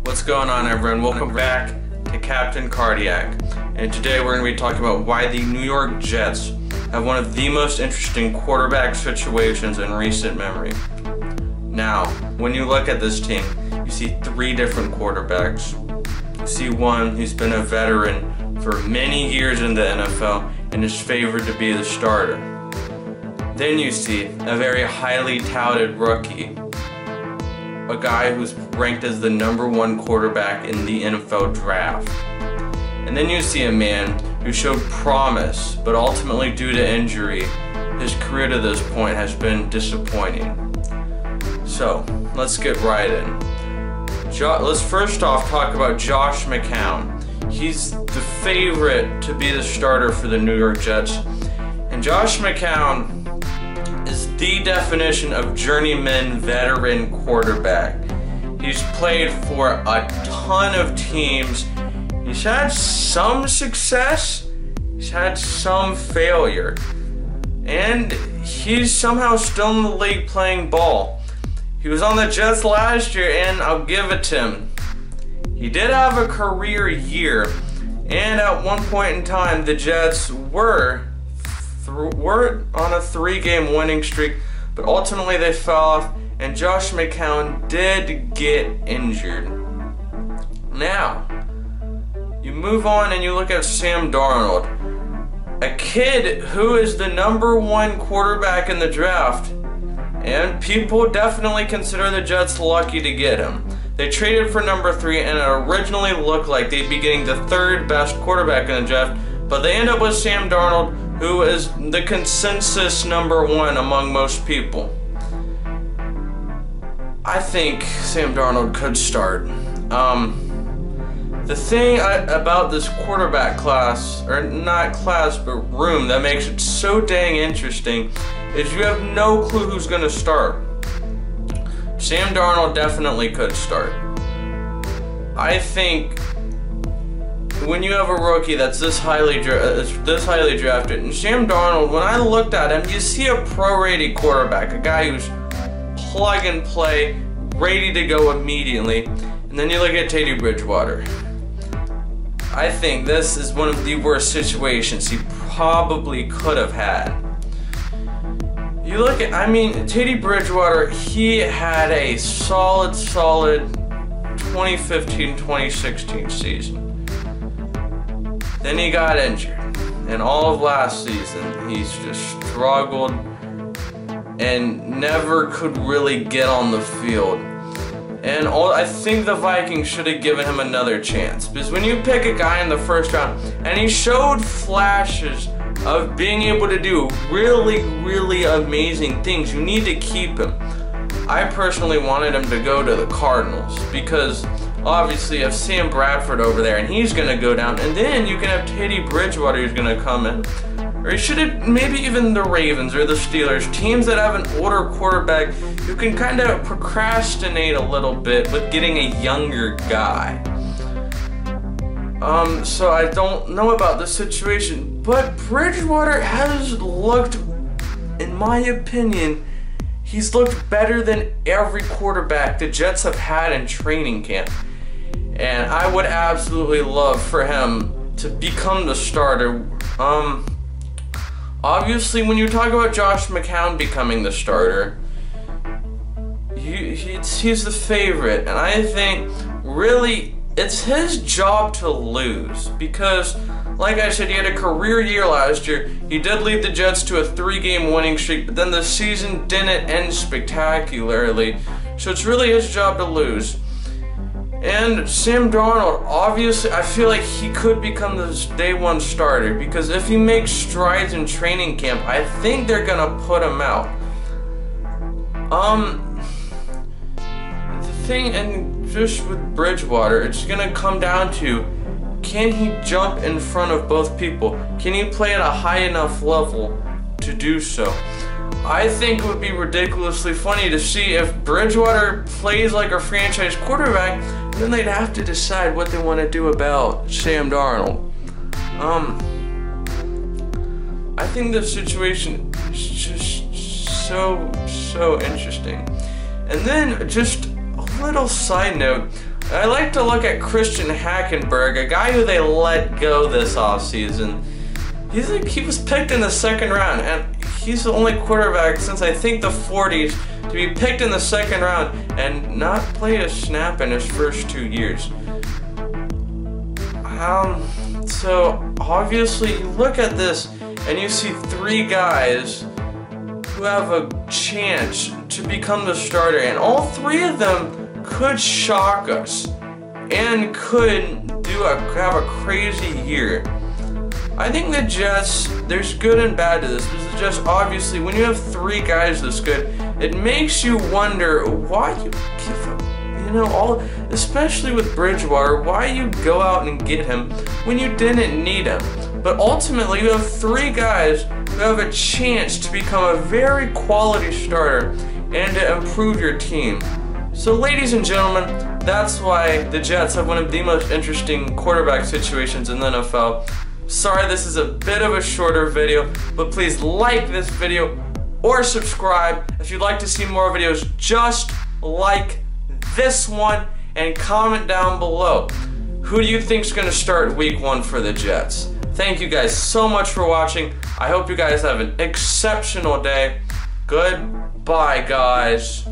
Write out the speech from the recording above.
What's going on, everyone? Welcome back to Captain Cardiac. And today we're going to be talking about why the New York Jets have one of the most interesting quarterback situations in recent memory. Now, when you look at this team, you see three different quarterbacks. You see one who's been a veteran for many years in the NFL and is favored to be the starter. Then you see a very highly touted rookie, a guy who's ranked as the #1 quarterback in the NFL draft. And then you see a man who showed promise, but ultimately due to injury, his career to this point has been disappointing. So, let's get right in. Let's first off talk about Josh McCown. He's the favorite to be the starter for the New York Jets. And Josh McCown is the definition of journeyman veteran quarterback. He's played for a ton of teams. He's had some success, he's had some failure, and he's somehow still in the league playing ball. He was on the Jets last year, and I'll give it to him. He did have a career year, and at one point in time, the Jets were on a 3-game winning streak, but ultimately they fell off, and Josh McCown did get injured. Now, you move on and you look at Sam Darnold, a kid who is the #1 quarterback in the draft, and people definitely consider the Jets lucky to get him. They traded for #3, and it originally looked like they'd be getting the 3rd best quarterback in the draft, but they end up with Sam Darnold, who is the consensus #1 among most people. I think Sam Darnold could start. The thing about this quarterback class, or not class, but room, that makes it so dang interesting is you have no clue who's going to start. Sam Darnold definitely could start. I think when you have a rookie that's this highly drafted, and Sam Darnold, when I looked at him, you see a pro-rated quarterback, a guy who's plug and play, ready to go immediately, and then you look at Teddy Bridgewater. I think this is one of the worst situations he probably could have had. You look at, Teddy Bridgewater, he had a solid 2015-2016 season. Then he got injured, and all of last season he's just struggled and never could really get on the field. And I think the Vikings should have given him another chance, because when you pick a guy in the first round and he showed flashes of being able to do really amazing things, you need to keep him. I personally wanted him to go to the Cardinals, because obviously you have Sam Bradford over there and he's going to go down, and then you can have Teddy Bridgewater who's going to come in. Or you should have maybe even the Ravens or the Steelers, teams that have an older quarterback who can kind of procrastinate a little bit with getting a younger guy. So I don't know about this situation, but Bridgewater has looked, in my opinion, he's looked better than every quarterback the Jets have had in training camp. And I would absolutely love for him to become the starter. Obviously, when you talk about Josh McCown becoming the starter, he's the favorite, and I think really it's his job to lose, because like I said, he had a career year last year. He did lead the Jets to a 3-game winning streak, but then the season didn't end spectacularly, so it's really his job to lose. And Sam Darnold, obviously, I feel like he could become the day-1 starter, because if he makes strides in training camp, I think they're gonna put him out. The thing, and just with Bridgewater, it's gonna come down to, can he jump in front of both people? Can he play at a high enough level to do so? I think it would be ridiculously funny to see if Bridgewater plays like a franchise quarterback, then they'd have to decide what they want to do about Sam Darnold. I think this situation is just so interesting. And then just a little side note, I like to look at Christian Hackenberg, a guy who they let go this offseason. He was picked in the second round, and he's the only quarterback since I think the 40s to be picked in the second round and not play a snap in his first 2 years. So obviously you look at this and you see 3 guys who have a chance to become the starter, and all 3 of them could shock us and could have a crazy year. I think the Jets, there's good and bad to this, because the Jets, obviously, when you have 3 guys this good, it makes you wonder why you give up, especially with Bridgewater, why you go out and get him when you didn't need him. But ultimately, you have 3 guys who have a chance to become a very quality starter and to improve your team. So ladies and gentlemen, that's why the Jets have one of the most interesting quarterback situations in the NFL. Sorry this is a bit of a shorter video, but please like this video or subscribe if you'd like to see more videos just like this one, and comment down below. Who do you think is going to start week 1 for the Jets? Thank you guys so much for watching. I hope you guys have an exceptional day. Goodbye, guys.